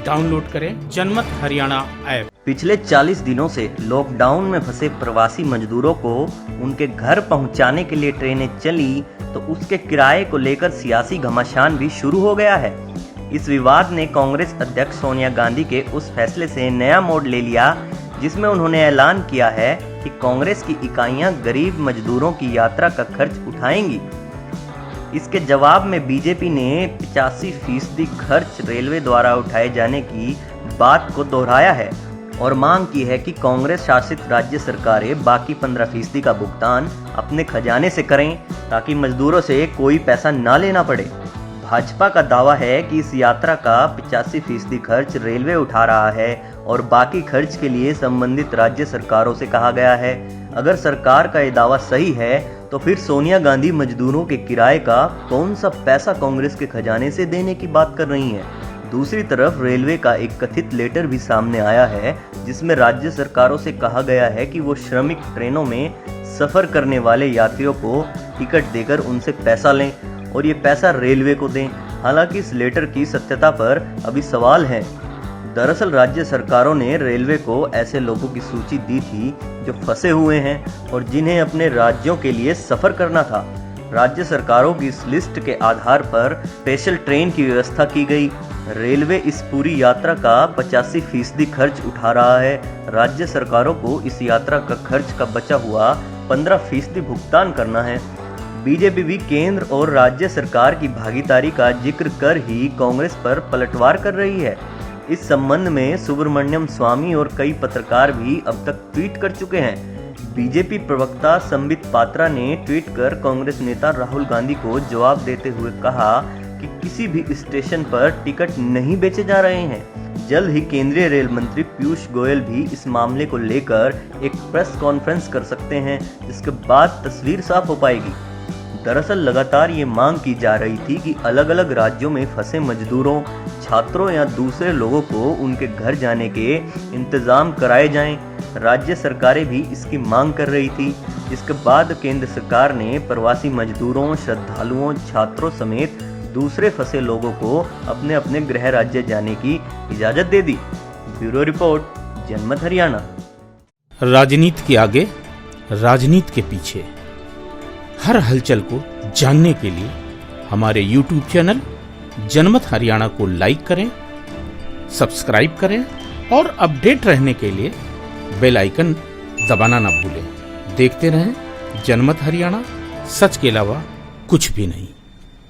Download करें जनमत Haryana app. पिछले 40 दिनों से लॉकडाउन में फंसे प्रवासी मजदूरों को उनके घर पहुंचाने के लिए ट्रेनें चली तो उसके किराए को लेकर सियासी घमासान भी शुरू हो गया है। इस विवाद ने कांग्रेस अध्यक्ष सोनिया गांधी के उस फैसले से नया मोड़ ले लिया जिसमें उन्होंने ऐलान किया है कि कांग्रेस की इकाइयां गरीब मजदूरों की यात्रा का खर्च उठाएंगी। इसके जवाब में बीजेपी ने 85% खर्च रेलवे द्वारा उठाए जाने की बात को दोहराया है और मांग की है कि कांग्रेस शासित राज्य सरकारें बाकी 15% का भुगतान अपने खजाने से करें ताकि मजदूरों से कोई पैसा ना लेना पड़े। भाजपा का दावा है कि इस यात्रा का 85% खर्च रेलवे उठा रहा है और बाकी खर्च के लिए संबंधित राज्य सरकारों से कहा गया है। अगर सरकार का ये दावा सही है तो फिर सोनिया गांधी मजदूरों के किराए का कौन सा पैसा कांग्रेस के खजाने से देने की बात कर रही हैं। दूसरी तरफ रेलवे का एक कथित लेटर भी सामने आया है जिसमें राज्य सरकारों से कहा गया है कि वो श्रमिक ट्रेनों में सफर करने वाले यात्रियों को टिकट देकर उनसे पैसा लें और ये पैसा रेलवे को दें। हालांकि इस लेटर की सत्यता पर अभी सवाल है। दरअसल राज्य सरकारों ने रेलवे को ऐसे लोगों की सूची दी थी जो फंसे हुए हैं और जिन्हें अपने राज्यों के लिए सफर करना था। राज्य सरकारों की इस लिस्ट के आधार पर स्पेशल ट्रेन की व्यवस्था की गई। रेलवे इस पूरी यात्रा का 85% खर्च उठा रहा है। राज्य सरकारों को इस यात्रा का खर्च का बचा हुआ 15% भुगतान करना है। बीजेपी भी केंद्र और राज्य सरकार की भागीदारी का जिक्र कर ही कांग्रेस पर पलटवार कर रही है। इस संबंध में सुब्रमण्यम स्वामी और कई पत्रकार भी अब तक ट्वीट कर चुके हैं। बीजेपी प्रवक्ता संबित पात्रा ने ट्वीट कर कांग्रेस नेता राहुल गांधी को जवाब देते हुए कहा कि किसी भी स्टेशन पर टिकट नहीं बेचे जा रहे हैं। जल्द ही केंद्रीय रेल मंत्री पीयूष गोयल भी इस मामले को लेकर एक प्रेस कॉन्फ्रेंस कर सकते हैं जिसके बाद तस्वीर साफ हो पाएगी। दरअसल लगातार ये मांग की जा रही थी कि अलग अलग राज्यों में फंसे मजदूरों, छात्रों या दूसरे लोगों को उनके घर जाने के इंतजाम कराए जाएं। राज्य सरकारें भी इसकी मांग कर रही थी। इसके बाद केंद्र सरकार ने प्रवासी मजदूरों, श्रद्धालुओं, छात्रों समेत दूसरे फंसे लोगों को अपने अपने गृह राज्य जाने की इजाजत दे दी। ब्यूरो रिपोर्ट, जनमत हरियाणा। राजनीति के आगे, राजनीति के पीछे हर हलचल को जानने के लिए हमारे YouTube चैनल जनमत हरियाणा को लाइक करें, सब्सक्राइब करें और अपडेट रहने के लिए बेल आइकन दबाना ना भूलें। देखते रहें जनमत हरियाणा, सच के अलावा कुछ भी नहीं।